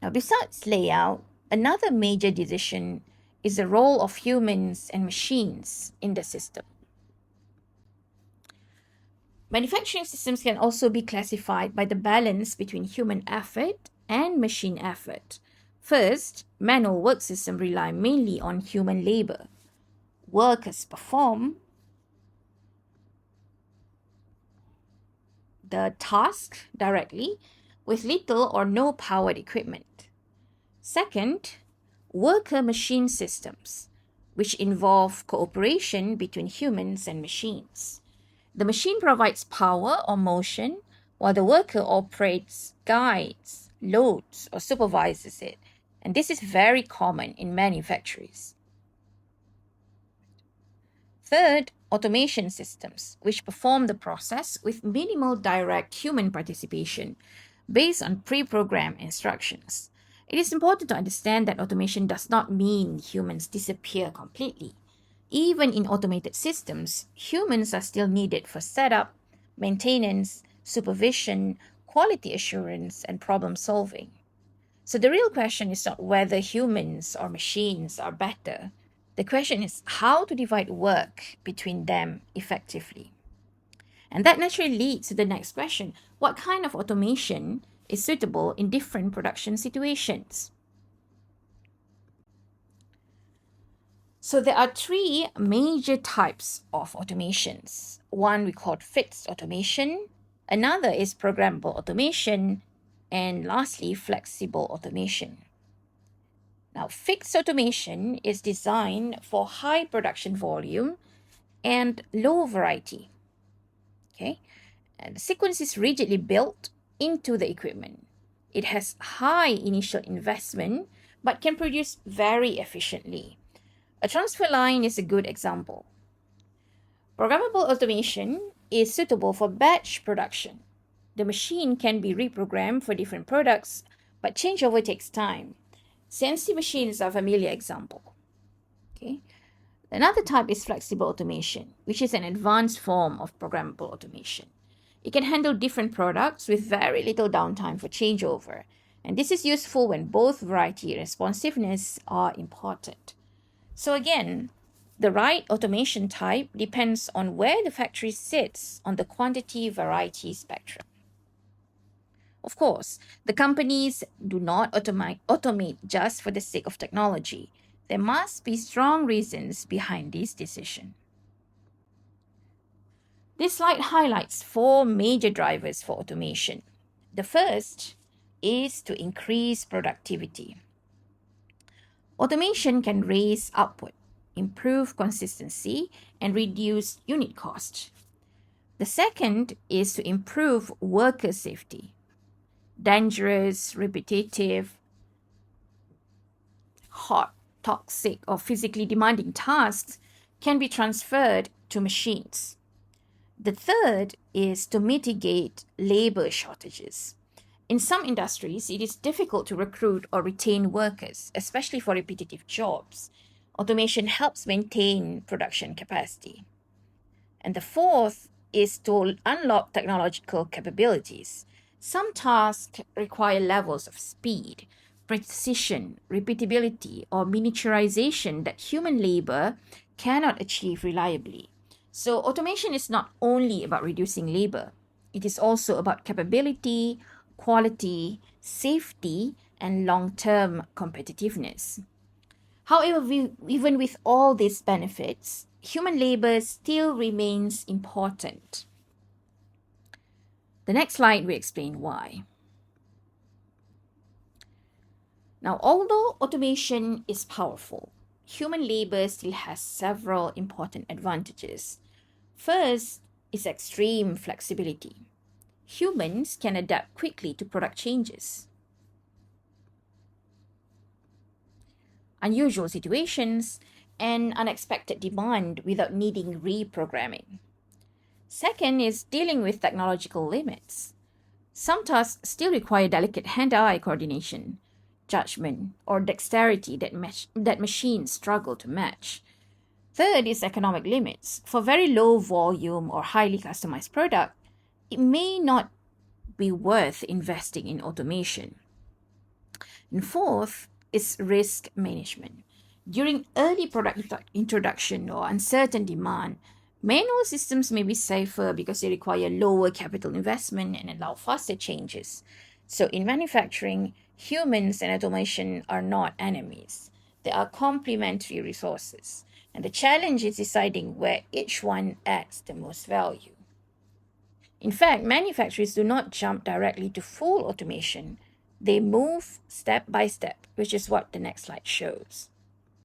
Now, besides layout, another major decision is the role of humans and machines in the system. Manufacturing systems can also be classified by the balance between human effort and machine effort. First, manual work systems rely mainly on human labor. Workers perform the task directly with little or no powered equipment. Second, worker machine systems, which involve cooperation between humans and machines. The machine provides power or motion, while the worker operates, guides, loads, or supervises it. And this is very common in many factories. Third, automation systems, which perform the process with minimal direct human participation based on pre-programmed instructions. It is important to understand that automation does not mean humans disappear completely. Even in automated systems, humans are still needed for setup, maintenance, supervision, quality assurance, and problem solving. So the real question is not whether humans or machines are better. The question is how to divide work between them effectively. And that naturally leads to the next question. What kind of automation is suitable in different production situations? So there are three major types of automations. One we call fixed automation, another is programmable automation, and lastly, flexible automation. Now, fixed automation is designed for high production volume and low variety. Okay, and the sequence is rigidly built into the equipment. It has high initial investment but can produce very efficiently. A transfer line is a good example. Programmable automation is suitable for batch production. The machine can be reprogrammed for different products, but changeover takes time. CNC machines are a familiar example. Okay. Another type is flexible automation, which is an advanced form of programmable automation. It can handle different products with very little downtime for changeover, and this is useful when both variety and responsiveness are important. So again, the right automation type depends on where the factory sits on the quantity variety spectrum. Of course, the companies do not automate just for the sake of technology. There must be strong reasons behind this decision. This slide highlights four major drivers for automation. The first is to increase productivity. Automation can raise output, improve consistency, and reduce unit cost. The second is to improve worker safety. Dangerous, repetitive, hot, toxic, or physically demanding tasks can be transferred to machines. The third is to mitigate labor shortages. In some industries, it is difficult to recruit or retain workers, especially for repetitive jobs. Automation helps maintain production capacity. And the fourth is to unlock technological capabilities. Some tasks require levels of speed, precision, repeatability, or miniaturization that human labor cannot achieve reliably. So automation is not only about reducing labor, it is also about capability, quality, safety, and long-term competitiveness. However, even with all these benefits, human labor still remains important. The next slide will explain why. Now, although automation is powerful, human labor still has several important advantages. First is extreme flexibility. Humans can adapt quickly to product changes, unusual situations, and unexpected demand without needing reprogramming. Second is dealing with technological limits. Some tasks still require delicate hand-eye coordination, judgment, or dexterity that machines struggle to match. Third is economic limits. For very low volume or highly customized product, it may not be worth investing in automation. And fourth is risk management. During early product introduction or uncertain demand, manual systems may be safer because they require lower capital investment and allow faster changes. So, in manufacturing, humans and automation are not enemies, they are complementary resources. And the challenge is deciding where each one adds the most value. In fact, manufacturers do not jump directly to full automation. They move step by step, which is what the next slide shows.